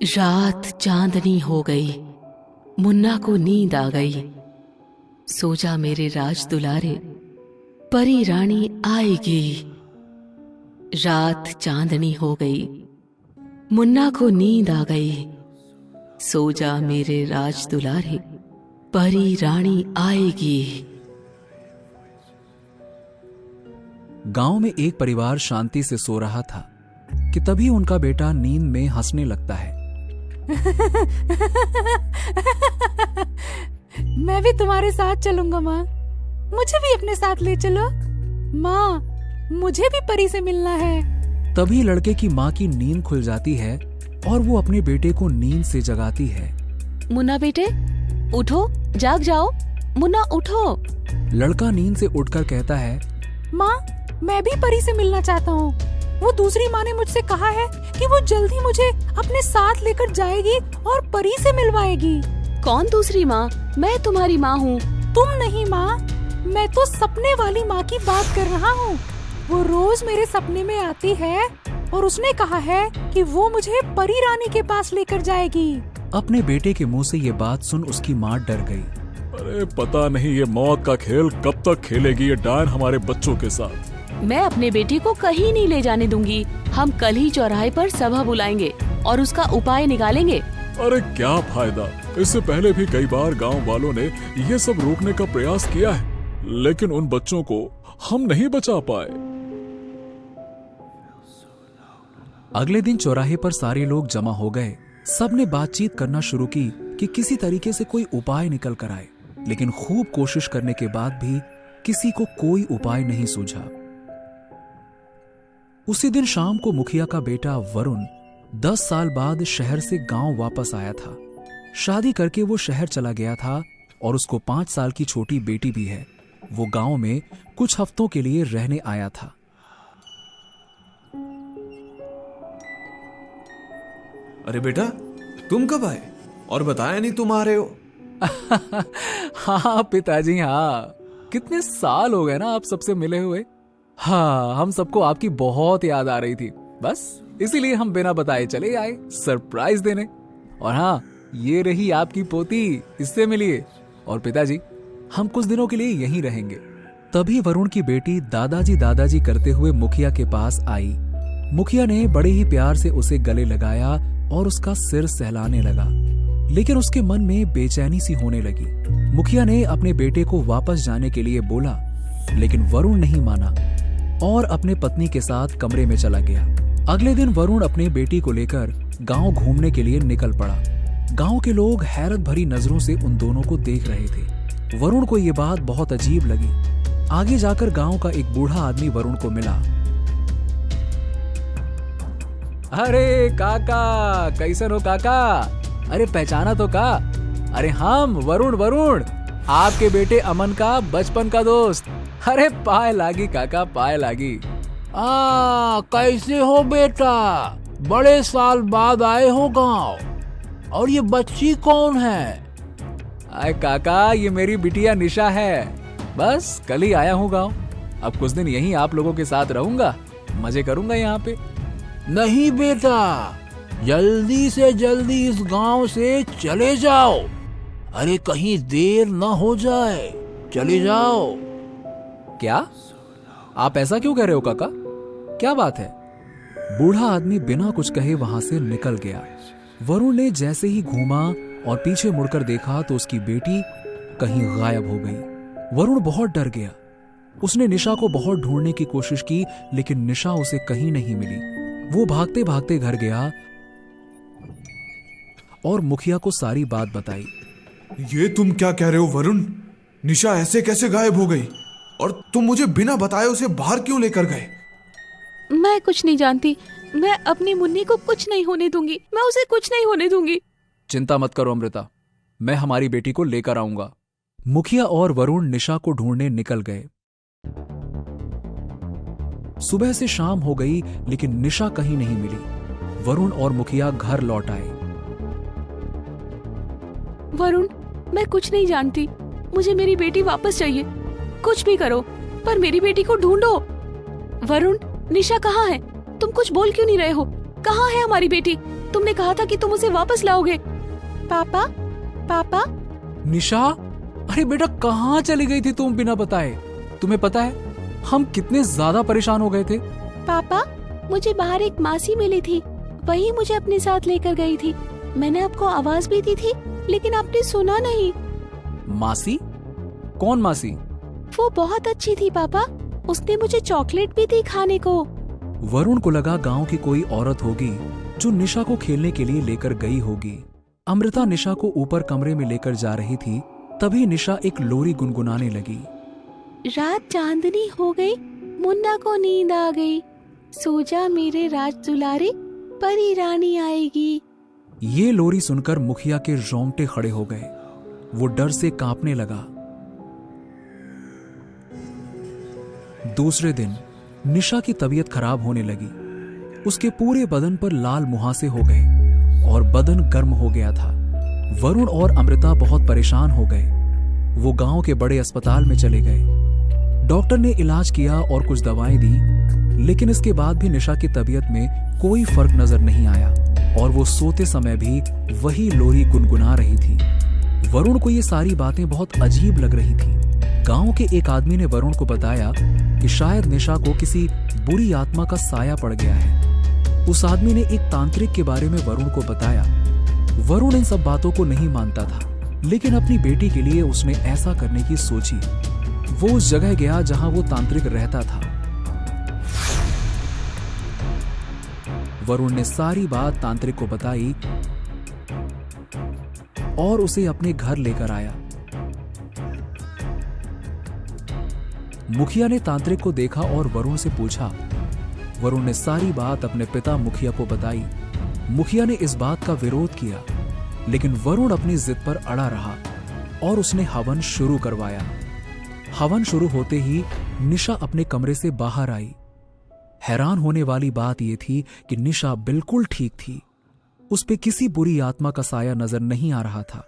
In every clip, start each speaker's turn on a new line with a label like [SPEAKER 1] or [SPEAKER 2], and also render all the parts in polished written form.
[SPEAKER 1] रात चांदनी हो गई, मुन्ना को नींद आ गई। सो जा मेरे राज दुलारे, परी रानी आएगी। रात चांदनी हो गई, मुन्ना को नींद आ गई। सो जा मेरे राज दुलारे, परी रानी आएगी।
[SPEAKER 2] गांव में एक परिवार शांति से सो रहा था कि तभी उनका बेटा नींद में हंसने लगता है।
[SPEAKER 3] मैं भी तुम्हारे साथ चलूंगा माँ, मुझे भी अपने साथ ले चलो। माँ, मुझे भी परी से मिलना है।
[SPEAKER 2] तभी लड़के की माँ की नींद खुल जाती है और वो अपने बेटे को नींद से जगाती है।
[SPEAKER 1] मुन्ना बेटे उठो, जाग जाओ। मुन्ना उठो।
[SPEAKER 2] लड़का नींद से उठकर कहता है,
[SPEAKER 3] माँ, मैं भी परी से मिलना चाहता हूँ। वो दूसरी माँ ने मुझसे कहा है कि वो जल्दी मुझे अपने साथ लेकर जाएगी और परी से मिलवाएगी।
[SPEAKER 1] कौन दूसरी माँ? मैं तुम्हारी माँ हूँ।
[SPEAKER 3] तुम नहीं माँ, मैं तो सपने वाली माँ की बात कर रहा हूँ। वो रोज मेरे सपने में आती है और उसने कहा है कि वो मुझे परी रानी के पास लेकर जाएगी।
[SPEAKER 2] अपने बेटे के मुंह से ये बात सुन उसकी माँ डर गई।
[SPEAKER 4] अरे पता नहीं ये मौत का खेल कब तक खेलेगी ये डायन हमारे बच्चों के साथ।
[SPEAKER 1] मैं अपने बेटे को कहीं नहीं ले जाने दूंगी। हम कल ही चौराहे पर सभा बुलाएंगे और उसका उपाय निकालेंगे।
[SPEAKER 4] अरे क्या फायदा, इससे पहले भी कई बार गांव वालों ने ये सब रोकने का प्रयास किया है, लेकिन उन बच्चों को हम नहीं बचा पाए।
[SPEAKER 2] अगले दिन चौराहे पर सारे लोग जमा हो गए। सबने बातचीत करना शुरू की कि किसी तरीके से कोई उपाय निकल कर आए, लेकिन खूब कोशिश करने के बाद भी किसी को कोई उपाय नहीं सूझा। उसी दिन शाम को मुखिया का बेटा वरुण 10 साल बाद शहर से गांव वापस आया था। शादी करके वो शहर चला गया था और उसको 5 साल की छोटी बेटी भी है। वो गांव में कुछ हफ्तों के लिए रहने आया था।
[SPEAKER 5] अरे बेटा, तुम कब आए और बताया नहीं तुम आ रहे हो?
[SPEAKER 2] हाँ पिताजी, हाँ। कितने साल हो गए ना आप सबसे मिले हुए। हाँ, हम सबको आपकी बहुत याद आ रही थी, बस इसीलिए हम बिना बताए चले आए सरप्राइज देने। और हाँ, ये रही आपकी पोती, इससे मिलिए। और पिताजी, हम कुछ दिनों के लिए यहीं रहेंगे। तभी वरुण की बेटी दादाजी दादाजी करते हुए मुखिया के पास आई। मुखिया ने बड़े ही प्यार से उसे गले लगाया और उसका सिर सहलाने लगा, लेकिन उसके मन में बेचैनी सी होने लगी। मुखिया ने अपने बेटे को वापस जाने के लिए बोला, लेकिन वरुण नहीं माना और अपने पत्नी के साथ कमरे में चला गया। अगले दिन वरुण अपने बेटी को लेकर गांव घूमने के लिए निकल पड़ा। गांव के लोग हैरत भरी नजरों से उन दोनों को देख रहे थे। वरुण को ये बात बहुत अजीब लगी। आगे जाकर गांव का एक बूढ़ा आदमी वरुण को मिला। अरे काका, कैसन हो काका? अरे पहचाना तो का? अरे हम वरुण, आपके बेटे अमन का बचपन का दोस्त। अरे पाए लागी काका, पाए लागी।
[SPEAKER 6] कैसे हो बेटा? बड़े साल बाद आए हो गांव। और ये बच्ची कौन है?
[SPEAKER 2] अरे काका, ये मेरी बिटिया निशा है। बस कल ही आया हूँ गांव। अब कुछ दिन यहीं आप लोगों के साथ रहूंगा, मजे करूंगा यहाँ पे।
[SPEAKER 6] नहीं बेटा, जल्दी से जल्दी इस गांव से चले जाओ। अरे कहीं देर न हो जाए, चले जाओ।
[SPEAKER 2] क्या? आप ऐसा क्यों कह रहे हो काका? क्या बात है? बूढ़ा आदमी बिना कुछ कहे वहां से निकल गया। वरुण ने जैसे ही घूमा और पीछे मुड़कर देखा तो उसकी बेटी कहीं गायब हो गई। वरुण बहुत डर गया। उसने निशा को बहुत ढूंढने की कोशिश की, लेकिन निशा उसे कहीं नहीं मिली। वो भागते भागते घर गया और मुखिया को सारी बात बताई।
[SPEAKER 5] ये तुम क्या कह रहे हो वरुण? निशा ऐसे कैसे गायब हो गई? और तुम मुझे बिना बताए उसे बाहर क्यों लेकर गए?
[SPEAKER 1] मैं कुछ नहीं जानती। मैं अपनी मुन्नी को कुछ नहीं होने दूंगी। मैं उसे कुछ नहीं होने दूंगी।
[SPEAKER 2] चिंता मत करो अमृता, मैं हमारी बेटी को लेकर आऊंगा। मुखिया और वरुण निशा को ढूंढने निकल गए। सुबह से शाम हो गई, लेकिन निशा कहीं नहीं मिली। वरुण और मुखिया घर लौट आए।
[SPEAKER 1] वरुण, मैं कुछ नहीं जानती। मुझे मेरी बेटी वापस चाहिए। कुछ भी करो, पर मेरी बेटी को ढूंढो। वरुण, निशा कहाँ है? तुम कुछ बोल क्यों नहीं रहे हो? कहाँ है हमारी बेटी? तुमने कहा था कि तुम उसे वापस लाओगे।
[SPEAKER 3] पापा, पापा,
[SPEAKER 2] निशा, अरे बेटा कहाँ चली गई थी तुम बिना बताए? तुम्हें पता है हम कितने ज्यादा परेशान हो गए थे।
[SPEAKER 3] पापा,
[SPEAKER 1] मुझे बाहर एक मासी मिली थी, वही मुझे अपने साथ लेकर गई थी। मैंने आपको आवाज भी दी थी, लेकिन आपने सुना नहीं।
[SPEAKER 2] मासी? कौन मासी?
[SPEAKER 1] वो बहुत अच्छी थी पापा, उसने मुझे चॉकलेट भी दी खाने को।
[SPEAKER 2] वरुण को लगा गांव की कोई औरत होगी जो निशा को खेलने के लिए लेकर गई होगी। अमृता निशा को ऊपर कमरे में लेकर जा रही थी, तभी निशा एक लोरी गुनगुनाने लगी।
[SPEAKER 1] रात चांदनी हो गई, मुन्ना को नींद आ गई, सो जा मेरे राज दुलारे, परी रानी आएगी।
[SPEAKER 2] ये लोरी सुनकर मुखिया के रोंगटे खड़े हो गए। वो डर से कांपने लगा। दूसरे दिन निशा की तबीयत खराब होने लगी। उसके पूरे बदन पर लाल मुहासे हो गए और बदन गर्म हो गया था। वरुण और अमृता बहुत परेशान हो गए। वो गांव के बड़े अस्पताल में चले गए। डॉक्टर ने इलाज किया और कुछ दवाएं दी, लेकिन इसके बाद भी निशा की तबीयत में कोई फर्क नजर नहीं आया और वो सोते समय भी वही लोरी गुनगुना रही थी। वरुण को ये सारी बातें बहुत अजीब लग रही थी। गांव के एक आदमी ने वरुण को बताया कि शायद निशा को किसी बुरी आत्मा का साया पड़ गया है। उस आदमी ने एक तांत्रिक के बारे में वरुण को बताया। वरुण इन सब बातों को नहीं मानता था, लेकिन अपनी बेटी के लिए उसने ऐसा करने की सोची। वो उस जगह गया जहां वो तांत्रिक रहता था। वरुण ने सारी बात तांत्रिक को बताई और उसे अपने घर लेकर आया। मुखिया ने तांत्रिक को देखा और वरुण से पूछा। वरुण ने सारी बात अपने पिता मुखिया को बताई। मुखिया ने इस बात का विरोध किया, लेकिन वरुण अपनी जिद पर अड़ा रहा और उसने हवन शुरू करवाया। हवन शुरू होते ही निशा अपने कमरे से बाहर आई। हैरान होने वाली बात यह थी कि निशा बिल्कुल ठीक थी। उस पे किसी बुरी आत्मा का साया नजर नहीं आ रहा था।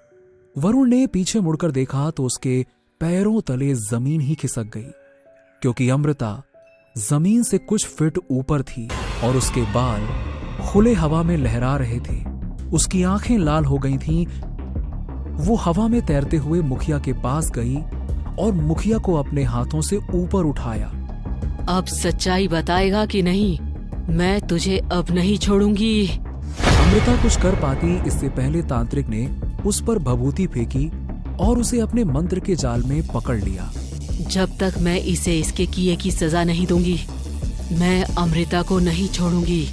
[SPEAKER 2] वरुण ने पीछे मुड़कर देखा तो उसके पैरों तले जमीन ही खिसक गई, क्योंकि अमृता जमीन से कुछ फीट ऊपर थी और उसके बाल खुले हवा में लहरा रहे थे। उसकी आंखें लाल हो गई थीं। वो हवा में तैरते हुए मुखिया के पास गई और मुखिया को अपने हाथों से ऊपर उठाया।
[SPEAKER 1] अब सच्चाई बताएगा कि नहीं? मैं तुझे अब नहीं छोड़ूंगी।
[SPEAKER 2] अमृता कुछ कर पाती इससे पहले तांत्रिक ने उस पर भभूति फेंकी और उसे अपने मंत्र के जाल में पकड़ लिया।
[SPEAKER 1] जब तक मैं इसे इसके किए की सजा नहीं दूंगी, मैं अमृता को नहीं छोड़ूंगी।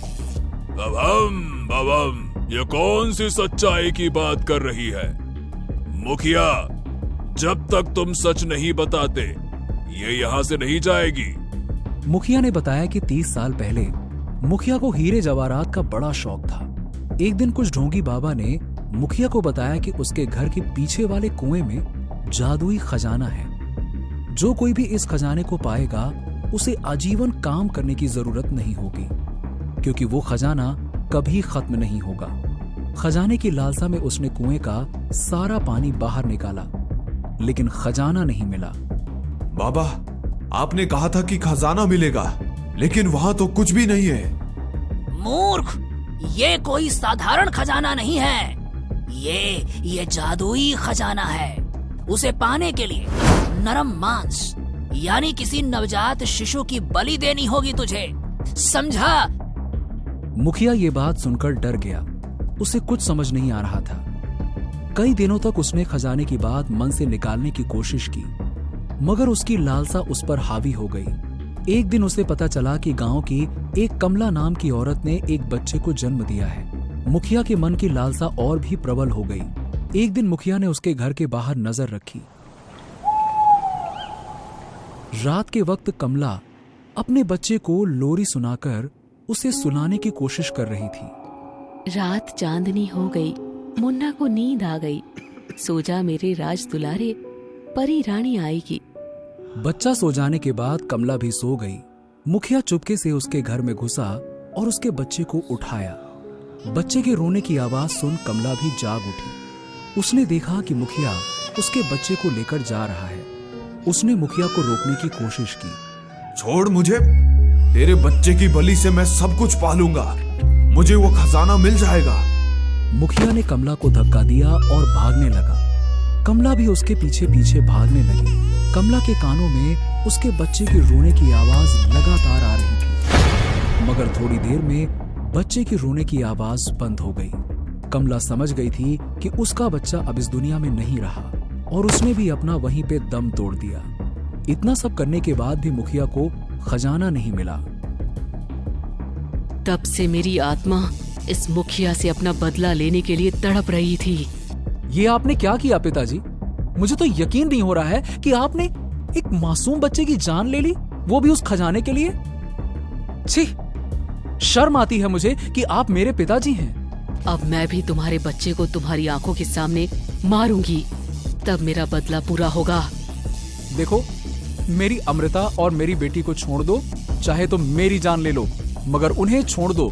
[SPEAKER 4] बबम, ये कौन सी सच्चाई की बात कर रही है? मुखिया, जब तक तुम सच नहीं बताते, ये यहाँ से नहीं जाएगी।
[SPEAKER 2] मुखिया ने बताया कि 30 साल पहले मुखिया को हीरे जवाहरात का बड़ा शौक था। एक दिन कुछ ढोंगी बाबा ने मुखिया को बताया कि उसके घर के पीछे वाले कुएं में जादुई खजाना है। जो कोई भी इस खजाने को पाएगा उसे आजीवन काम करने की जरूरत नहीं होगी, क्योंकि वो खजाना कभी खत्म नहीं होगा। खजाने की लालसा में उसने कुएं का सारा पानी बाहर निकाला, लेकिन खजाना नहीं मिला।
[SPEAKER 5] बाबा, आपने कहा था कि खजाना मिलेगा, लेकिन वहां तो कुछ भी नहीं है।
[SPEAKER 7] मूर्ख, ये कोई साधारण खजाना नहीं है। ये जादुई खजाना है। उसे पाने के लिए नरम मांस यानी किसी नवजात शिशु की बलि देनी होगी तुझे, समझा?
[SPEAKER 2] मुखिया ये बात सुनकर डर गया। उसे कुछ समझ नहीं आ रहा था। कई दिनों तक उसने खजाने की बात मन से निकालने की कोशिश की, मगर उसकी लालसा उस पर हावी हो गई। एक दिन उसे पता चला कि गांव की एक कमला नाम की औरत ने एक बच्चे को जन्म दिया है। मुखिया के मन की लालसा और भी प्रबल हो गई। एक दिन मुखिया ने उसके घर के बाहर नजर रखी। रात के वक्त कमला अपने बच्चे को लोरी सुनाकर उसे सुलाने की कोशिश कर रही थी।
[SPEAKER 1] रात चांदनी हो गई, मुन्ना को नींद आ गई, सो जा मेरे राज दुलारे, परी रानी आएगी।
[SPEAKER 2] बच्चा सो जाने के बाद कमला भी सो गई। मुखिया चुपके से उसके घर में घुसा और उसके बच्चे को उठाया। बच्चे के रोने की आवाज सुन कमला भी जाग उठी। उसने देखा कि मुखिया उसके बच्चे को लेकर जा रहा है। उसने मुखिया को रोकने की कोशिश की।
[SPEAKER 5] छोड़ मुझे, तेरे बच्चे की बलि से मैं सब कुछ पालूंगा। मुझे वो खजाना मिल जाएगा।
[SPEAKER 2] मुखिया ने कमला को धक्का दिया और भागने लगा। कमला भी उसके पीछे पीछे भागने लगी। कमला के कानों में उसके बच्चे के रोने की आवाज लगातार आ रही थी, मगर थोड़ी देर में बच्चे के रोने की आवाज बंद हो गई। कमला समझ गई थी कि उसका बच्चा अब इस दुनिया में नहीं रहा और उसने भी अपना वहीं पे दम तोड़ दिया। इतना सब करने के बाद भी मुखिया को खजाना नहीं मिला।
[SPEAKER 1] तब से मेरी आत्मा इस मुखिया से अपना बदला लेने के लिए तड़प रही थी।
[SPEAKER 2] ये आपने क्या किया पिताजी? मुझे तो यकीन नहीं हो रहा है कि आपने एक मासूम बच्चे की जान ले ली, वो भी उस खजाने के लिए। छी, शर्म आती है मुझे कि आप मेरे पिताजी हैं।
[SPEAKER 1] अब मैं भी तुम्हारे बच्चे को तुम्हारी आंखों के सामने मारूंगी, तब मेरा बदला पूरा होगा।
[SPEAKER 2] देखो, मेरी अमृता और मेरी बेटी को छोड़ दो, चाहे तो मेरी जान ले लो, मगर उन्हें छोड़ दो।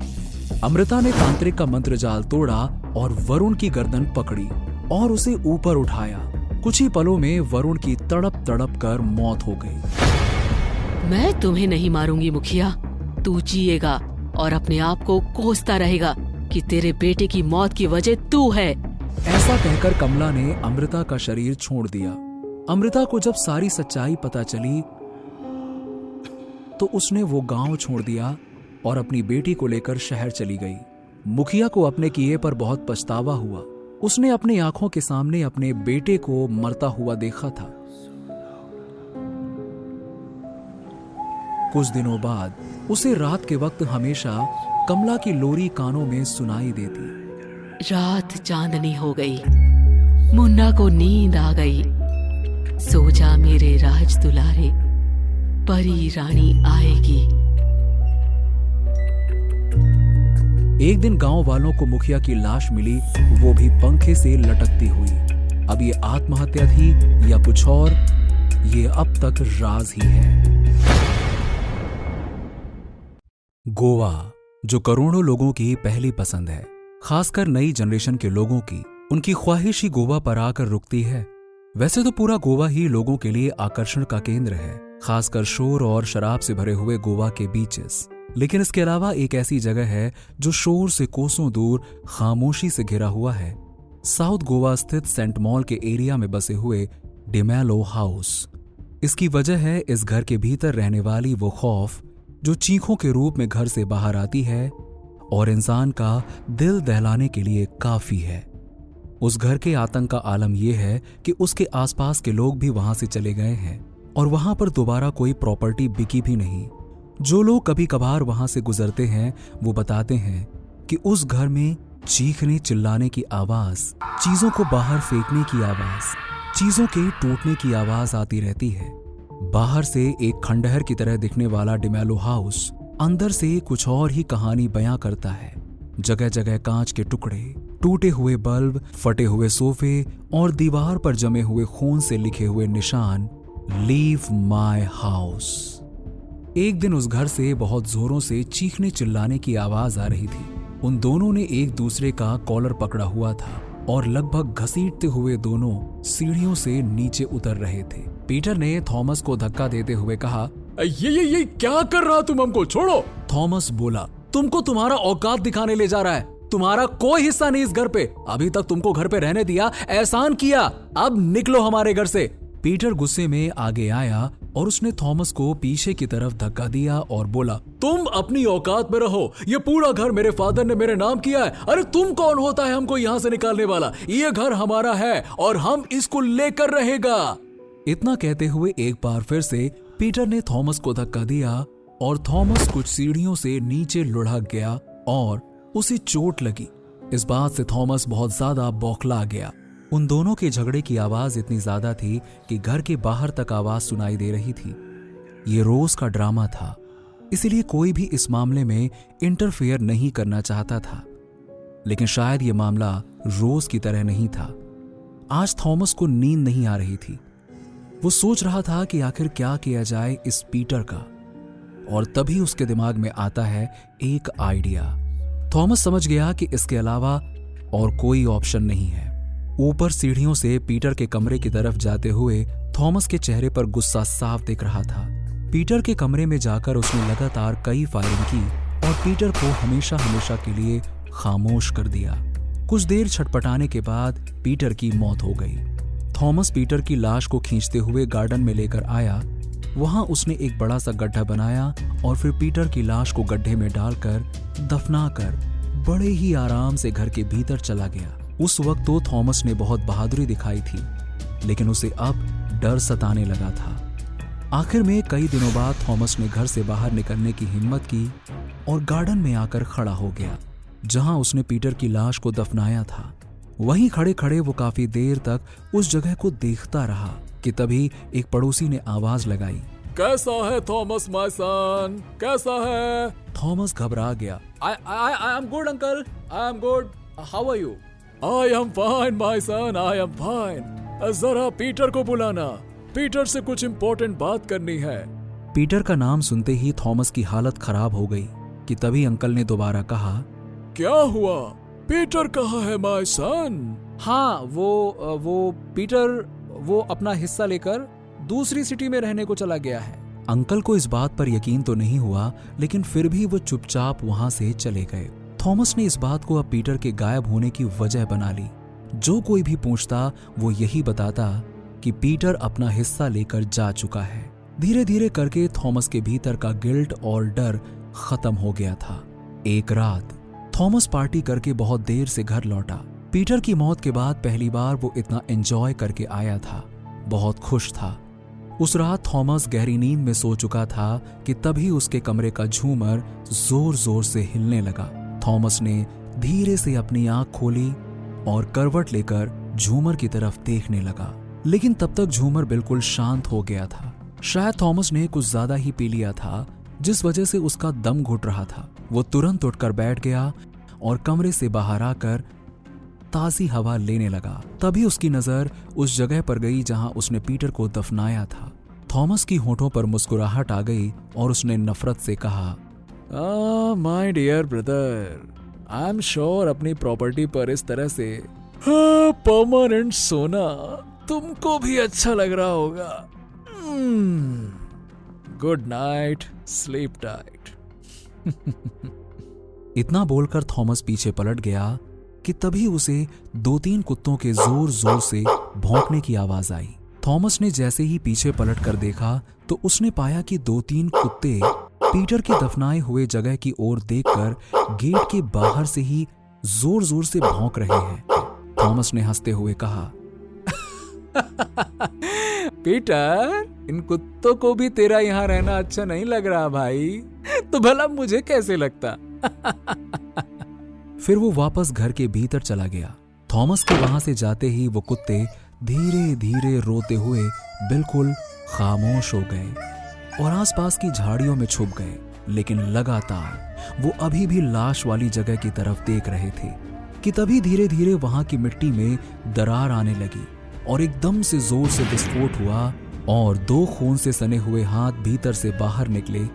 [SPEAKER 2] अमृता ने तांत्रिक का मंत्र जाल तोड़ा और वरुण की गर्दन पकड़ी और उसे ऊपर उठाया। कुछ ही पलों में वरुण की तड़प तड़प कर मौत हो गई।
[SPEAKER 1] मैं तुम्हें नहीं मारूंगी मुखिया, तू जिएगा और अपने आप को कोसता रहेगा कि तेरे बेटे की मौत की वजह तू है।
[SPEAKER 2] ऐसा कहकर कमला ने अमृता का शरीर छोड़ दिया। अमृता को जब सारी सच्चाई पता चली तो उसने वो गांव छोड़ दिया और अपनी बेटी को लेकर शहर चली गई। मुखिया को अपने किए पर बहुत पछतावा हुआ। उसने अपनी आंखों के सामने अपने बेटे को मरता हुआ देखा था। कुछ दिनों बाद उसे रात के वक्त हमेशा कमला की लोरी कानों में सुनाई देती।
[SPEAKER 1] रात चांदनी हो गई, मुन्ना को नींद आ गई। सो जा मेरे राज दुलारे, परी रानी आएगी।
[SPEAKER 2] एक दिन गांव वालों को मुखिया की लाश मिली, वो भी पंखे से लटकती हुई। अब ये आत्महत्या थी या कुछ और, ये अब तक राज ही है। गोवा, जो करोड़ों लोगों की पहली पसंद है, खासकर नई जनरेशन के लोगों की, उनकी ख्वाहिश ही गोवा पर आकर रुकती है। वैसे तो पूरा गोवा ही लोगों के लिए आकर्षण का केंद्र है, खासकर शोर और शराब से भरे हुए गोवा के बीचेस। लेकिन इसके अलावा एक ऐसी जगह है जो शोर से कोसों दूर खामोशी से घिरा हुआ है। साउथ गोवा स्थित सेंट मॉल के एरिया में बसे हुए डिमेलो हाउस। इसकी वजह है इस घर के भीतर रहने वाली वो खौफ जो चीखों के रूप में घर से बाहर आती है और इंसान का दिल दहलाने के लिए काफी है। उस घर के आतंक का आलम यह है कि उसके आसपास के लोग भी वहां से चले गए हैं और वहां पर दोबारा कोई प्रॉपर्टी बिकी भी नहीं। जो लोग कभी कभार वहां से गुजरते हैं वो बताते हैं कि उस घर में चीखने चिल्लाने की आवाज, चीजों को बाहर फेंकने की आवाज, चीजों के टूटने की आवाज आती रहती है। बाहर से एक खंडहर की तरह दिखने वाला डिमेलो हाउस अंदर से कुछ और ही कहानी बयां करता है। जगह जगह कांच के टुकड़े, टूटे हुए बल्ब, फटे हुए सोफे और दीवार पर जमे हुए खून से लिखे हुए निशान, लीव माय हाउस। एक दिन उस घर से बहुत जोरों से चीखने चिल्लाने की आवाज आ रही थी। उन दोनों ने एक दूसरे का कॉलर पकड़ा हुआ था और लगभग घसीटते हुए दोनों सीढ़ियों से नीचे उतर रहे थे। पीटर ने थॉमस को धक्का देते हुए कहा,
[SPEAKER 4] ये क्या कर रहा तुम, हमको छोड़ो।
[SPEAKER 2] थॉमस बोला, तुमको तुम्हारा औकात दिखाने ले जा रहा है। तुम्हारा कोई हिस्सा नहीं इस घर पे। अभी तक तुमको घर पे रहने दिया, एहसान किया, अब निकलो हमारे घर से। पीटर गुस्से में आगे आया और उसने थॉमस को पीछे की तरफ धक्का दिया और बोला,
[SPEAKER 4] तुम अपनी औकात में रहो। ये पूरा घर मेरे फादर ने मेरे नाम किया है। अरे तुम कौन होता है हमको यहाँ से निकालने वाला? ये घर हमारा है और हम इसको लेकर रहेगा।
[SPEAKER 2] इतना कहते हुए एक बार फिर से पीटर ने थॉमस को धक्का दिया और थॉमस कुछ सीढ़ियों से नीचे लुढ़क गया और उसे चोट लगी। इस बात से थॉमस बहुत ज्यादा बौखला गया। उन दोनों के झगड़े की आवाज इतनी ज्यादा थी कि घर के बाहर तक आवाज सुनाई दे रही थी। ये रोज का ड्रामा था, इसलिए कोई भी इस मामले में इंटरफेयर नहीं करना चाहता था। लेकिन शायद ये मामला रोज की तरह नहीं था। आज थॉमस को नींद नहीं आ रही थी। वो सोच रहा था कि आखिर क्या किया जाए इस पीटर का, और तभी उसके दिमाग में आता है एक आइडिया। थॉमस समझ गया कि इसके अलावा और कोई ऑप्शन नहीं है। ऊपर सीढ़ियों से पीटर के कमरे की तरफ जाते हुए थॉमस के चेहरे पर गुस्सा साफ दिख रहा था। पीटर के कमरे में जाकर उसने लगातार कई फायरिंग की और पीटर को हमेशा हमेशा के लिए खामोश कर दिया। कुछ देर छटपटाने के बाद पीटर की मौत हो गई। थॉमस पीटर की लाश को खींचते हुए गार्डन में लेकर आया। वहां उसने एक बड़ा सा गड्ढा बनाया और फिर पीटर की लाश को गड्ढे में डालकर दफनाकर बड़े ही आराम से घर के भीतर चला गया। उस वक्त तो थॉमस ने बहुत बहादुरी दिखाई थी, लेकिन उसे अब डर सताने लगा था। आखिर में कई दिनों बाद थॉमस ने घर से बाहर निकलने की हिम्मत की और गार्डन में आकर खड़ा हो गया, जहां उसने पीटर की लाश को दफनाया था। वहीं खड़े खड़े वो काफी देर तक उस जगह को देखता रहा कि तभी एक पड़ोसी ने आवाज लगाई,
[SPEAKER 4] कैसा है थॉमस माय सन, कैसा है?
[SPEAKER 2] थॉमस घबरा गया। I am good uncle, I am good, how are you?
[SPEAKER 4] I am fine my son, I am fine. जरा पीटर को बुलाना, पीटर से कुछ इम्पोर्टेंट बात करनी है।
[SPEAKER 2] पीटर का नाम सुनते ही थॉमस की हालत खराब हो गई कि तभी अंकल ने दोबारा कहा,
[SPEAKER 4] क्या हुआ? पीटर कहाँ है माय सन?
[SPEAKER 2] हाँ वो पीटर वो अपना हिस्सा लेकर दूसरी सिटी में रहने को चला गया है। अंकल को इस बात पर यकीन तो नहीं हुआ, लेकिन फिर भी वो चुपचाप वहां से चले गए। थॉमस ने इस बात को अब पीटर के गायब होने की वजह बना ली। जो कोई भी पूछता वो यही बताता कि पीटर अपना हिस्सा लेकर जा चुका है। धीरे धीरे करके थॉमस के भीतर का गिल्ट और डर खत्म हो गया था। एक रात थॉमस पार्टी करके बहुत देर से घर लौटा। पीटर की मौत के बाद पहली बार वो इतना एंजॉय करके आया था, बहुत खुश था। उस रात थॉमस गहरी नींद में सो चुका था कि तभी उसके कमरे का झूमर जोर जोर से हिलने लगा। थॉमस ने धीरे से अपनी आंख खोली और करवट लेकर झूमर की तरफ देखने लगा, लेकिन तब तक झूमर बिल्कुल शांत हो गया था। शायद थॉमस ने कुछ ज्यादा ही पी लिया था, जिस वजह से उसका दम घुट रहा था। वो तुरंत उठकर बैठ गया और कमरे से बाहर आकर ताजी हवा लेने लगा। तभी उसकी नजर उस जगह पर गई जहां उसने पीटर को दफनाया था। थॉमस की होठों पर मुस्कुराहट आ गई और उसने नफरत से कहा,
[SPEAKER 4] my dear brother, I am sure अपनी प्रॉपर्टी पर इस तरह से परमानेंट सोना तुमको भी अच्छा लग रहा होगा। Good night, sleep tight.
[SPEAKER 2] इतना बोलकर थॉमस पीछे पलट गया कि तभी उसे 2-3 कुत्तों के जोर जोर से भौंकने की आवाज आई। थॉमस ने जैसे ही पीछे पलट कर देखा तो उसने पाया कि 2-3 कुत्ते पीटर के दफनाए हुए जगह की ओर देखकर गेट के बाहर से ही जोर जोर से भौंक रहे हैं। थॉमस ने हंसते हुए कहा,
[SPEAKER 4] पीटर, इन कुत्तों को भी तेरा यहाँ रहना अच्छा नहीं लग रहा भाई, तो भला मुझे कैसे लगता?
[SPEAKER 2] फिर वो वापस घर के भीतर चला गया। थॉमस के वहां से जाते ही वो कुत्ते धीरे धीरे रोते हुए बिल्कुल खामोश हो गए और आसपास की झाड़ियों में छुप गए, लेकिन लगातार वो अभी भी लाश वाली जगह की तरफ देख रहे थे कि तभी धीरे धीरे वहां की मिट्टी में दरार आने लगी और एकदम से जोर से विस्फोट हुआ और 2 खून से सने हुए हाथ भीतर से बाहर निकले।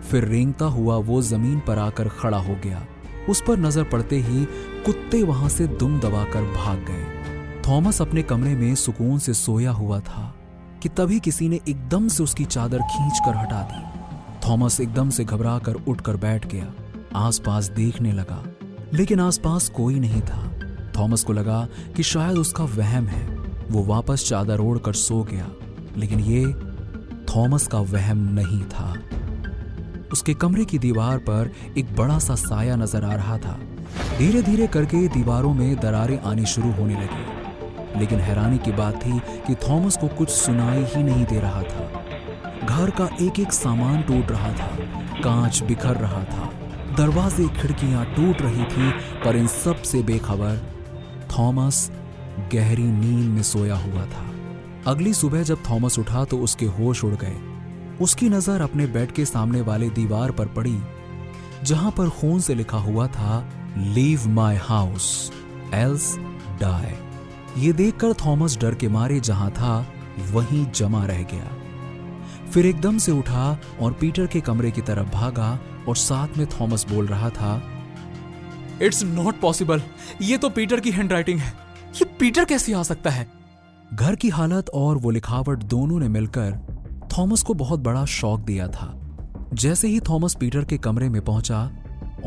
[SPEAKER 2] फिर रेंगता हुआ वो जमीन पर आकर खड़ा हो गया। उस पर नजर पड़ते ही कुत्ते वहां से दुम दबाकर भाग गए। थॉमस अपने कमरे में सुकून से सोया हुआ था कि तभी किसी ने एकदम से उसकी चादर खींचकर हटा दी। थॉमस एकदम से घबराकर उठकर बैठ गया, आसपास देखने लगा, लेकिन आसपास कोई नहीं था। थॉमस को लगा कि शायद उसका वहम है। वो वापस चादर ओढ़कर सो गया, लेकिन ये थॉमस का वहम नहीं था। उसके कमरे की दीवार पर एक बड़ा सा साया नजर आ रहा था। धीरे धीरे करके दीवारों में दरारें आनी शुरू होने लगी, लेकिन हैरानी की बात थी कि थॉमस को कुछ सुनाई ही नहीं दे रहा था। घर का एक एक सामान टूट रहा था, कांच बिखर रहा था, दरवाजे खिड़कियां टूट रही थी, पर इन सब से बेखबर थॉमस गहरी नींद में सोया हुआ था। अगली सुबह जब थॉमस उठा तो उसके होश उड़ गए। उसकी नजर अपने बेड के सामने वाले दीवार पर पड़ी, जहां पर खून से लिखा हुआ था, leave my house else die. ये देखकर थॉमस डर के मारे जहां था वहीं जमा रह गया। फिर एकदम से उठा और पीटर के कमरे की तरफ भागा और साथ में थॉमस बोल रहा था, इट्स नॉट पॉसिबल, ये तो पीटर की हैंडराइटिंग है, ये पीटर कैसे आ सकता है? घर की हालत और वो लिखावट दोनों ने मिलकर थॉमस को बहुत बड़ा शॉक दिया था।
[SPEAKER 4] जैसे ही थॉमस पीटर के कमरे में पहुंचा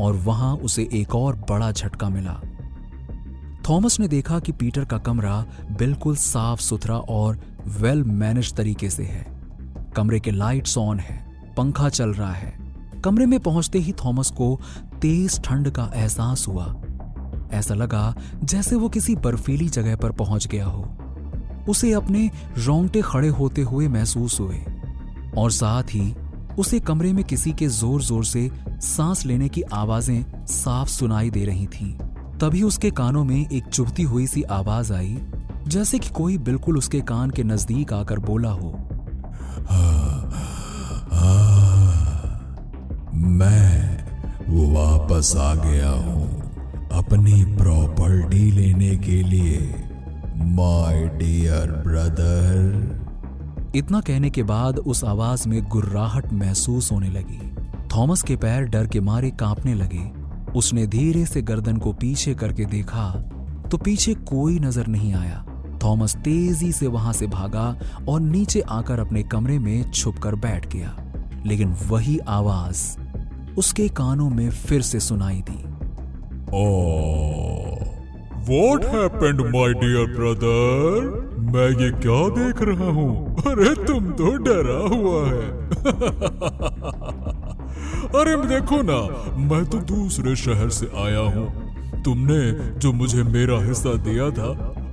[SPEAKER 4] और वहां उसे एक और बड़ा झटका मिला। थॉमस ने देखा कि पीटर का कमरा बिल्कुल साफ सुथरा और वेल मैनेज तरीके से है। कमरे के लाइट्स ऑन है, पंखा चल रहा है। कमरे में पहुंचते ही थॉमस को तेज ठंड का एहसास हुआ। ऐसा लगा जैसे वो किसी बर्फीली जगह पर पहुंच गया हो। उसे अपने रोंगटे खड़े होते हुए महसूस हुए और साथ ही उसे कमरे में किसी के जोर जोर से सांस लेने की आवाजें साफ सुनाई दे रही थीं। तभी उसके कानों में एक चुभती हुई सी आवाज आई, जैसे कि कोई बिल्कुल उसके कान के नजदीक आकर बोला हो,
[SPEAKER 6] मैं वापस आ गया हूं अपनी प्रॉपर्टी लेने के लिए, माय डियर ब्रदर।
[SPEAKER 4] इतना कहने के बाद उस आवाज में गुर्राहट महसूस होने लगी। थॉमस के पैर डर के मारे कांपने लगे। उसने धीरे से गर्दन को पीछे करके देखा तो पीछे कोई नजर नहीं आया। थॉमस तेजी से वहां से भागा और नीचे आकर अपने कमरे में छुपकर बैठ गया। लेकिन वही आवाज उसके कानों में फिर से सुनाई दी।
[SPEAKER 6] What happened, my dear brother? मैं ये क्या देख रहा हूँ? अरे तुम तो डरा हुआ है। अरे देखो ना, मैं तो दूसरे शहर से आया हूँ। तुमने जो मुझे मेरा हिस्सा दिया था,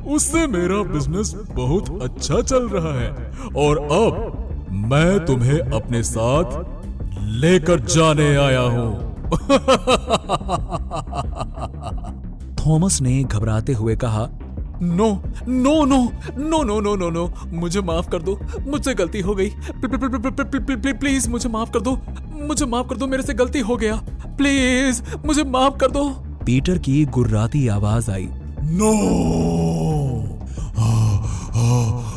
[SPEAKER 6] उससे मेरा बिजनेस बहुत अच्छा चल रहा है और अब मैं तुम्हें अपने साथ लेकर जाने आया हूँ।
[SPEAKER 4] थॉमस ने घबराते हुए कहा,
[SPEAKER 2] no no no no no no no no, मुझे माफ कर दो, मुझसे गलती हो गई। प्लीज मुझे माफ कर दो, मुझे माफ कर दो, मेरे से गलती हो गया, प्लीज मुझे माफ कर दो।
[SPEAKER 4] पीटर की गुर्राती आवाज आई,
[SPEAKER 6] नो,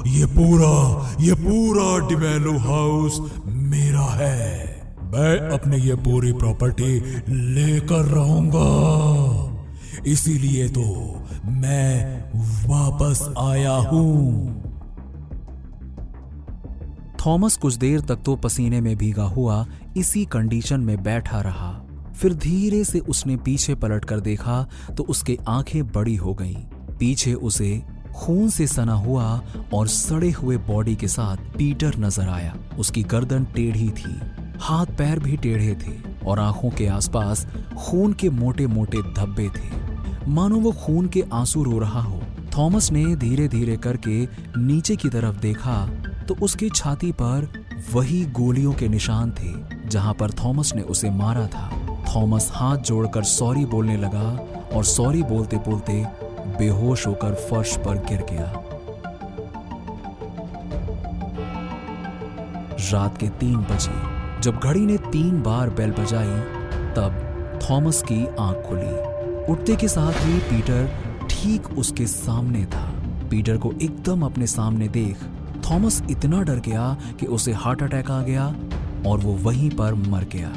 [SPEAKER 6] ये पूरा डिमेलो हाउस मेरा है। मैं अपनी ये पूरी प्रॉपर्टी लेकर रहूंगा, इसीलिए तो मैं वापस आया हूं।
[SPEAKER 4] थॉमस कुछ देर तक तो पसीने में भीगा हुआ इसी कंडीशन में बैठा रहा। फिर धीरे से उसने पीछे पलटकर देखा तो उसकी आंखें बड़ी हो गईं। पीछे उसे खून से सना हुआ और सड़े हुए बॉडी के साथ पीटर नजर आया। उसकी गर्दन टेढ़ी थी, हाथ पैर भी टेढ़े थे और आंखों के आसपास खून के मोटे मोटे धब्बे थे, मानो वो खून के आंसू रो रहा हो। थॉमस ने धीरे धीरे करके नीचे की तरफ देखा तो उसकी छाती पर वही गोलियों के निशान थे जहां पर थॉमस ने उसे मारा था। थॉमस हाथ जोड़कर सॉरी बोलने लगा और सॉरी बोलते बोलते बेहोश होकर फर्श पर गिर गया। रात के 3 बजे जब घड़ी ने 3 बार बेल बजाई तब थॉमस की आंख खुली। उठते के साथ ही पीटर ठीक उसके सामने था। पीटर को एकदम अपने सामने देख थॉमस इतना डर गया कि उसे हार्ट अटैक आ गया और वो वहीं पर मर गया।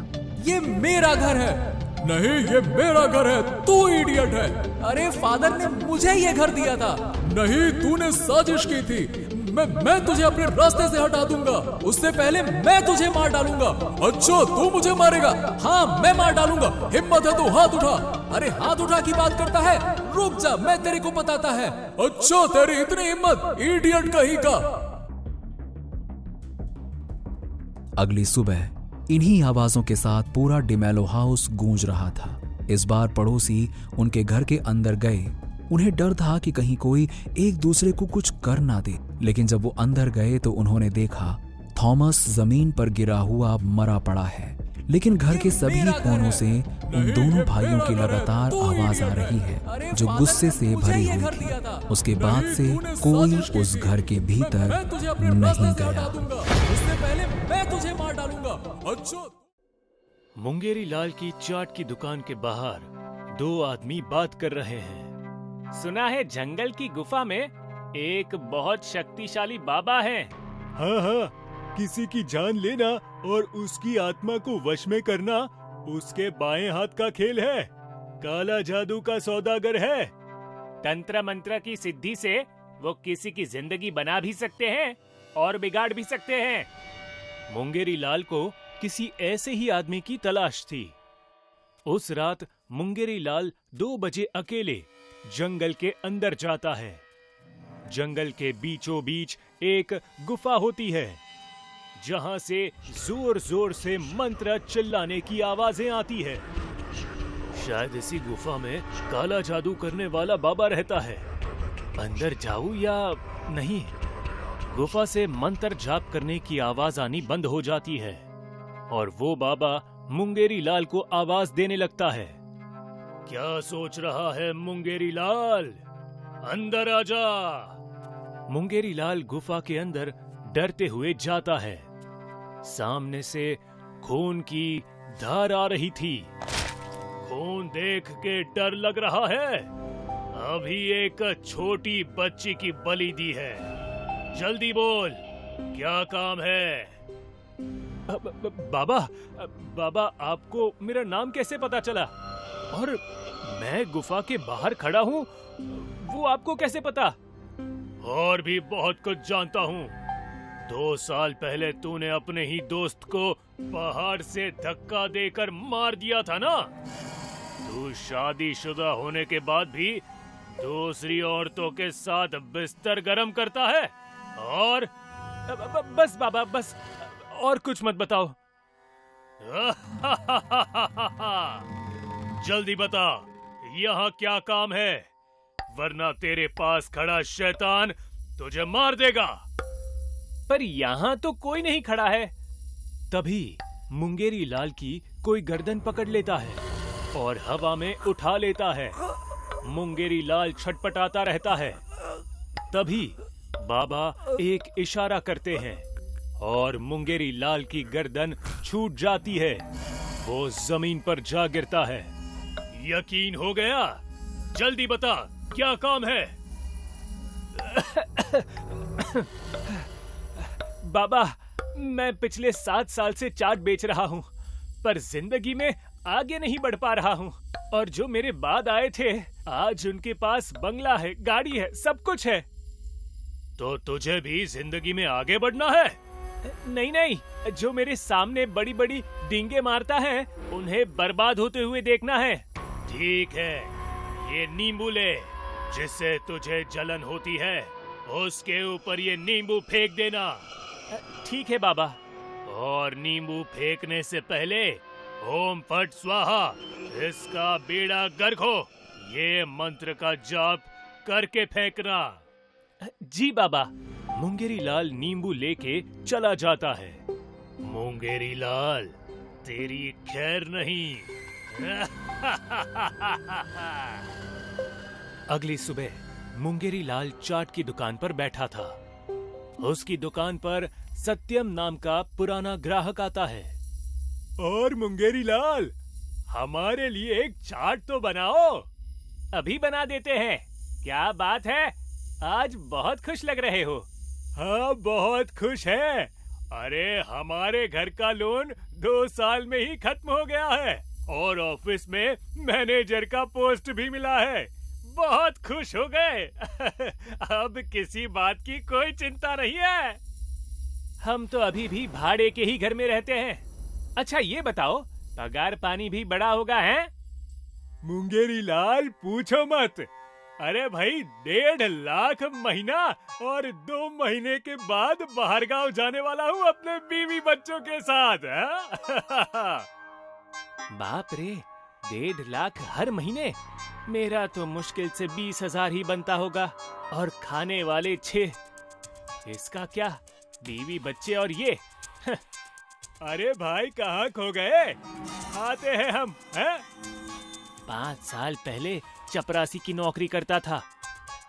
[SPEAKER 2] ये मेरा घर है।
[SPEAKER 6] नहीं, ये मेरा घर है, तू इडियट है।
[SPEAKER 2] अरे फादर ने मुझे ये घर दिया था।
[SPEAKER 6] नहीं, तूने साजिश की थी।
[SPEAKER 2] मैं तुझे अपने रास्ते से हटा दूंगा, उससे पहले मैं तुझे मार डालूंगा।
[SPEAKER 6] अच्छा, तू मुझे मारेगा?
[SPEAKER 2] हाँ, मैं मार डालूंगा। हिम्मत है तो हाथ उठा। अरे हाथ उठा की बात करता है, रुक जा, मैं तेरे को बताता है।
[SPEAKER 6] अच्छा, तेरी इतनी हिम्मत, इडियट कहीं का।
[SPEAKER 4] अगली सुबह इन्हीं आवाजों के साथ पूरा डिमेलो हाउस गूंज रहा था। इस बार पड़ोसी उनके घर के अंदर गए। उन्हें डर था कि कहीं कोई एक दूसरे को कुछ कर ना दे, लेकिन जब वो अंदर गए तो उन्होंने देखा थॉमस जमीन पर गिरा हुआ मरा पड़ा है। लेकिन घर के सभी कोनों से उन दोनों भाइयों की लगातार आवाज आ रही है जो गुस्से से भरी हुई थी। उसके बाद से कोई उस घर के भीतर नहीं गया।
[SPEAKER 2] उससे पहले मैं तुझे मार डालूंगा।
[SPEAKER 6] अच्छा।
[SPEAKER 8] मुंगेरी लाल की चाट की दुकान के बाहर 2 आदमी बात कर रहे हैं।
[SPEAKER 9] सुना है जंगल की गुफा में एक बहुत शक्तिशाली बाबा है।
[SPEAKER 8] हाँ, किसी की जान लेना और उसकी आत्मा को वश में करना उसके बाएं हाथ का खेल है। काला जादू का सौदागर है।
[SPEAKER 9] तंत्र मंत्र की सिद्धि से वो किसी की जिंदगी बना भी सकते हैं और बिगाड़ भी सकते हैं।
[SPEAKER 8] मुंगेरी लाल को किसी ऐसे ही आदमी की तलाश थी। उस रात मुंगेरी लाल 2 बजे अकेले जंगल के अंदर जाता है। जंगल के बीचों बीच एक गुफा होती है जहां से जोर जोर से मंत्र चिल्लाने की आवाजें आती है। शायद इसी गुफा में काला जादू करने वाला बाबा रहता है। अंदर जाऊं या नहीं? गुफा से मंत्र जाप करने की आवाज आनी बंद हो जाती है और वो बाबा मुंगेरी लाल को आवाज देने लगता है। क्या सोच रहा है मुंगेरी लाल? अंदर आजा। मुंगेरी लाल गुफा के अंदर डरते हुए जाता है। सामने से खून की धार आ रही थी। खून देख के डर लग रहा है। अभी एक छोटी बच्ची की बलि दी है। जल्दी बोल, क्या काम है? बाबा आपको मेरा नाम कैसे पता चला? और मैं गुफा के बाहर खड़ा हूँ, वो आपको कैसे पता? और भी बहुत कुछ जानता हूँ। 2 साल पहले तूने अपने ही दोस्त को पहाड़ से धक्का देकर मार दिया था ना? तू शादीशुदा होने के बाद भी दूसरी औरतों के साथ बिस्तर गरम करता है। और बस बाबा, बस और कुछ मत बताओ। जल्दी बता, यहाँ क्या काम है, वरना तेरे पास खड़ा शैतान तुझे मार देगा। पर यहाँ तो कोई नहीं खड़ा है। तभी मुंगेरी लाल की कोई गर्दन पकड़ लेता है और हवा में उठा लेता है। मुंगेरी लाल छटपटाता रहता है। तभी बाबा एक इशारा करते हैं और मुंगेरी लाल की गर्दन छूट जाती है। वो जमीन पर जा गिरता है। यकीन हो गया? जल्दी बता, क्या काम है? बाबा, मैं पिछले 7 साल से चाट बेच रहा हूँ, पर जिंदगी में आगे नहीं बढ़ पा रहा हूँ। और जो मेरे बाद आए थे, आज उनके पास बंगला है, गाड़ी है, सब कुछ है। तो तुझे भी जिंदगी में आगे बढ़ना है? नहीं, जो मेरे सामने बड़ी बड़ी डींगे मारता है, उन्हें बर्बाद होते हुए देखना है। ठीक है, ये नींबू ले। जिससे तुझे जलन होती है, उसके ऊपर ये नींबू फेंक देना। ठीक है बाबा। और नींबू फेंकने से पहले ओम फट स्वाहा, इसका बेड़ा गर्क हो, ये मंत्र का जाप करके फेंकना। जी बाबा। मुंगेरी लाल नींबू लेके चला जाता है। मुंगेरी लाल, तेरी खैर नहीं। अगली सुबह मुंगेरी लाल चाट की दुकान पर बैठा था। उसकी दुकान पर सत्यम नाम का पुराना ग्राहक आता है। और मुंगेरी लाल, हमारे लिए एक चाट तो बनाओ। अभी बना देते हैं। क्या बात है, आज बहुत खुश लग रहे हो। हाँ, बहुत खुश है। अरे, हमारे घर का लोन 2 साल में ही खत्म हो गया है और ऑफिस में मैनेजर का पोस्ट भी मिला है। बहुत खुश हो गए। अब किसी बात की कोई चिंता नहीं है। हम तो अभी भी भाड़े के ही घर में रहते हैं। अच्छा ये बताओ, पगार पानी भी बड़ा होगा है? मुंगेरी लाल, पूछो मत। अरे भाई, 1.5 लाख महीना और 2 महीने के बाद बाहर गांव जाने वाला हूँ अपने बीवी बच्चों के साथ। बाप रे, 1.5 लाख हर महीने? मेरा तो मुश्किल से 20,000 ही बनता होगा और खाने वाले 6। इसका क्या, बीवी बच्चे और ये। अरे भाई, कहाँ खो गए? आते हैं हम। हैं? 5 साल पहले चपरासी की नौकरी करता था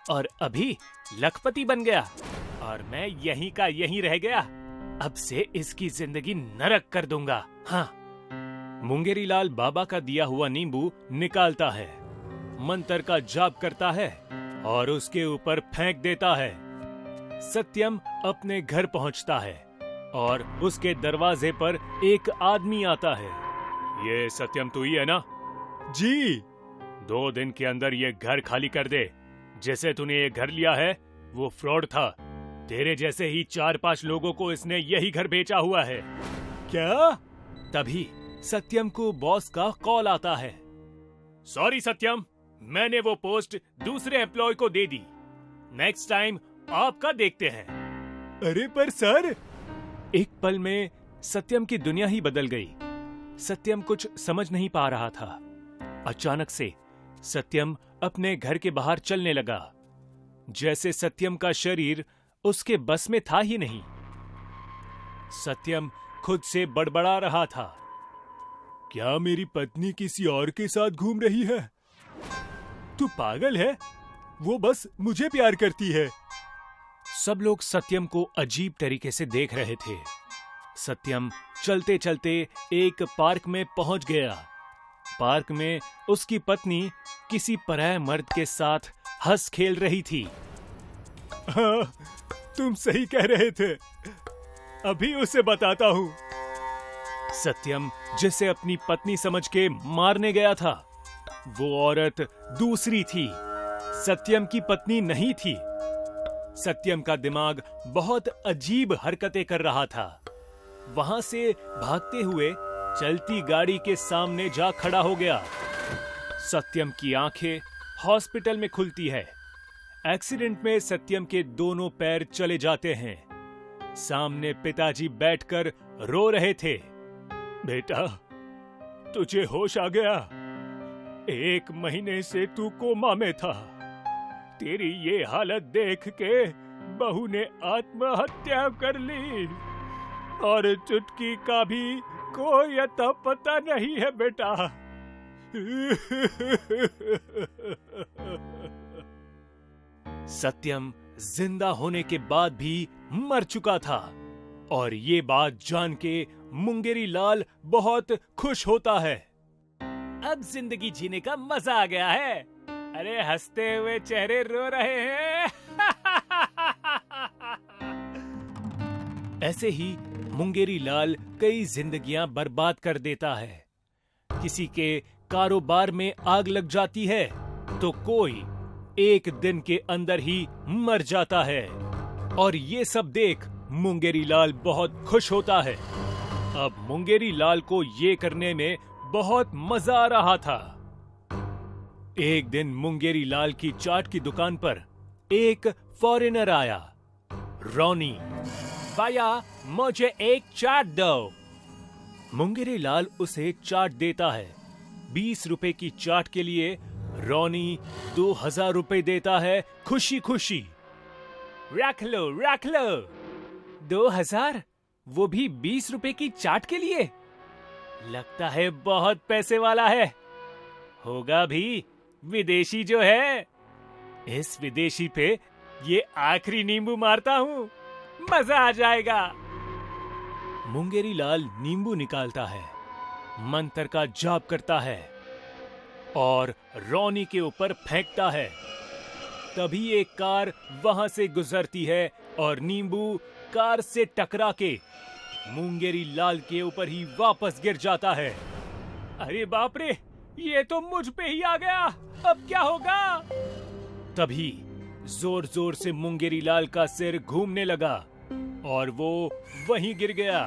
[SPEAKER 8] और अभी लखपति बन गया और मैं यहीं का यहीं रह गया। अब से इसकी जिंदगी नरक कर दूंगा। हाँ। मुंगेरी लाल बाबा का दिया हुआ नींबू निकालता है, मंत्र का जाप करता है और उसके ऊपर फेंक देता है। सत्यम अपने घर पहुंचता है और उसके दरवाजे पर एक आदमी आता है। ये सत्यम तू ही है ना? जी। 2 दिन के अंदर ये घर खाली कर दे। जैसे तूने ये घर लिया है वो फ्रॉड था। तेरे जैसे ही 4-5 लोगों को इसने यही घर बेचा हुआ है। क्या? तभी सत्यम को बॉस का कॉल आता है। सॉरी सत्यम, मैंने वो पोस्ट दूसरे एम्प्लॉय को दे दी। नेक्स्ट टाइम आपका देखते हैं। अरे पर सर, एक पल में सत्यम की दुनिया ही बदल गई। सत्यम कुछ समझ नहीं पा रहा था। अचानक से सत्यम अपने घर के बाहर चलने लगा, जैसे सत्यम का शरीर उसके बस में था ही नहीं। सत्यम खुद से बड़बड़ा रहा था, क्या मेरी पत्नी किसी और के साथ घूम रही है? तू पागल है, वो बस मुझे प्यार करती है। सब लोग सत्यम को अजीब तरीके से देख रहे थे। सत्यम चलते चलते एक पार्क में पहुंच गया। पार्क में उसकी पत्नी किसी पराये मर्द के साथ हंस खेल रही थी। हाँ, तुम सही कह रहे थे, अभी उसे बताता हूं। सत्यम जिसे अपनी पत्नी समझ के मारने गया था, वो औरत दूसरी थी, सत्यम की पत्नी नहीं थी। सत्यम का दिमाग बहुत अजीब हरकतें कर रहा था। वहां से भागते हुए चलती गाड़ी के सामने जा खड़ा हो गया। सत्यम की आंखें हॉस्पिटल में खुलती है। एक्सीडेंट में सत्यम के दोनों पैर चले जाते हैं। सामने पिताजी बैठकर रो रहे थे। बेटा, तुझे होश आ गया? 1 महीने से तू कोमा में था। तेरी ये हालत देख के बहू ने आत्महत्या कर ली और चुटकी का भी कोई अता पता नहीं है बेटा। सत्यम जिंदा होने के बाद भी मर चुका था और ये बात जान के मुंगेरी लाल बहुत खुश होता है। अब जिंदगी जीने का मजा आ गया है। अरे हंसते हुए चेहरे रो रहे हैं। ऐसे ही मुंगेरी लाल कई जिंदगियां बर्बाद कर देता है। किसी के कारोबार में आग लग जाती है तो कोई 1 दिन के अंदर ही मर जाता है और ये सब देख मुंगेरी लाल बहुत खुश होता है। अब मुंगेरी लाल को ये करने में बहुत मजा आ रहा था। एक दिन मुंगेरी लाल की चाट की दुकान पर एक फॉरेनर आया। रॉनी, भैया मुझे एक चाट दो। मुंगेरी लाल उसे चाट देता है। 20 रुपए की चाट के लिए रॉनी 2000 रुपए देता है खुशी खुशी। रख लो 2000, वो भी 20 रुपए की चाट के लिए? लगता है बहुत पैसे वाला है। होगा भी, विदेशी जो है। इस विदेशी पे ये आखिरी नींबू मारता हूँ, मजा आ जाएगा। मुंगेरी लाल नींबू निकालता है, मंत्र का जाप करता है और रॉनी के ऊपर फेंकता है। तभी एक कार वहां से गुजरती है और नींबू कार से टकरा के मुंगेरी लाल के ऊपर ही वापस गिर जाता है। अरे बाप रे, ये तो मुझ पे ही आ गया, अब क्या होगा? तभी जोर जोर से मुंगेरी लाल का सिर घूमने लगा और वो वहीं गिर गया।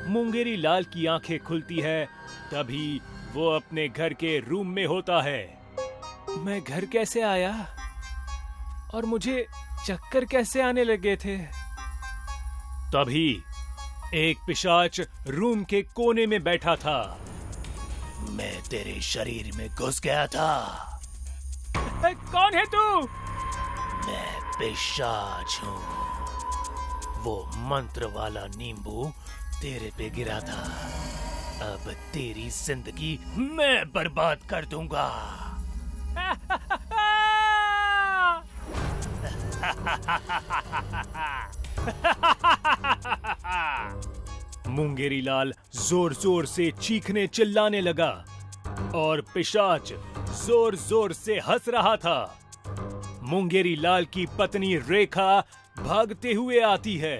[SPEAKER 8] मुंगेरी लाल की आंखें खुलती है, तभी वो अपने घर के रूम में होता है। मैं घर कैसे आया और मुझे चक्कर कैसे आने लगे थे? तभी एक पिशाच रूम के कोने में बैठा था। मैं तेरे शरीर में घुस गया था। कौन है तू? मैं पिशाच हूँ। वो मंत्र वाला नींबू तेरे पे गिरा था, अब तेरी जिंदगी मैं बर्बाद कर दूंगा। मुंगेरी लाल जोर जोर से चीखने चिल्लाने लगा और पिशाच जोर जोर से हंस रहा था। मुंगेरी लाल की पत्नी रेखा भागते हुए आती है।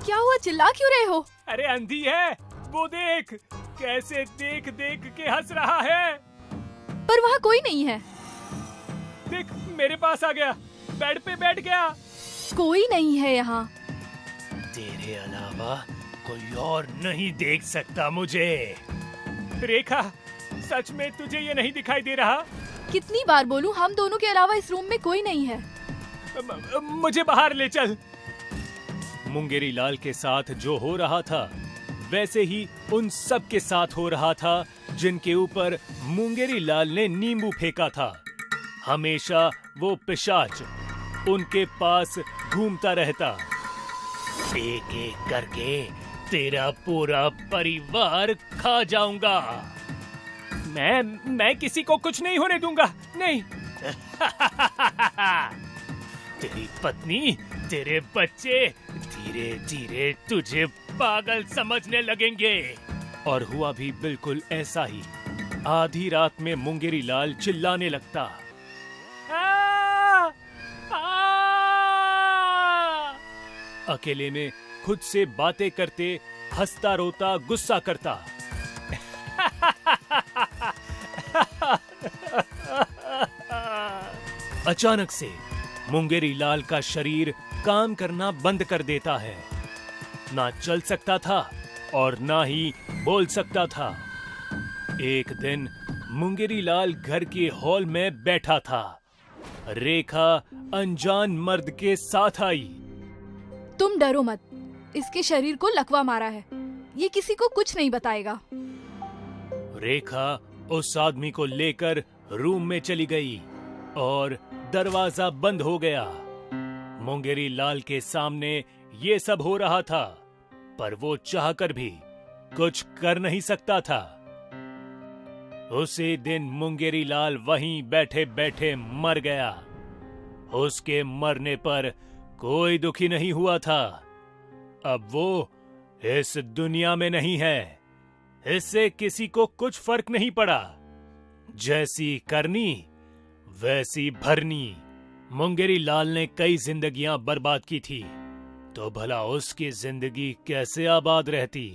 [SPEAKER 10] क्या हुआ, चिल्ला क्यों रहे हो?
[SPEAKER 8] अरे अंधी है, वो देख कैसे देख देख के हंस रहा है।
[SPEAKER 10] पर वहाँ कोई नहीं है।
[SPEAKER 8] देख मेरे पास आ गया, बेड पे बैठ गया।
[SPEAKER 10] कोई नहीं है यहाँ।
[SPEAKER 8] तेरे अलावा कोई और नहीं देख सकता मुझे। रेखा, सच में तुझे ये नहीं दिखाई दे रहा?
[SPEAKER 10] कितनी बार बोलूं, हम दोनों के अलावा इस रूम में कोई नहीं है।
[SPEAKER 8] मुझे बाहर ले चल। मुंगेरी लाल के साथ जो हो रहा था वैसे ही उन सब के साथ हो रहा था जिनके ऊपर मुंगेरी लाल ने नींबू फेंका था। हमेशा वो पिशाच उनके पास घूमता रहता। एक एक करके तेरा पूरा परिवार खा जाऊंगा। मैं किसी को कुछ नहीं होने दूंगा, नहीं। तेरी पत्नी, तेरे बच्चे धीरे धीरे तुझे पागल समझने लगेंगे। और हुआ भी बिल्कुल ऐसा ही। आधी रात में मुंगेरी लाल चिल्लाने लगता। अकेले में खुद से बातें करते, हंसता रोता गुस्सा करता। अचानक से मुंगेरी लाल का शरीर काम करना बंद कर देता है। ना चल सकता था और ना ही बोल सकता था। एक दिन मुंगेरी लाल घर के हॉल में बैठा था। रेखा अनजान मर्द के साथ आई।
[SPEAKER 10] तुम डरो मत, इसके शरीर को लकवा मारा है, ये किसी को कुछ नहीं बताएगा।
[SPEAKER 8] रेखा उस आदमी को लेकर रूम में चली गई और दरवाजा बंद हो गया। मुंगेरी लाल के सामने ये सब हो रहा था, पर वो चाहकर भी कुछ कर नहीं सकता था। उसी दिन मुंगेरी लाल वहीं बैठे बैठे मर गया। उसके मरने पर कोई दुखी नहीं हुआ था। अब वो इस दुनिया में नहीं है। इससे किसी को कुछ फर्क नहीं पड़ा। जैसी करनी वैसी भरनी। मुंगेरी लाल ने कई जिंदगियां बर्बाद की थी, तो भला उसकी जिंदगी कैसे आबाद रहती।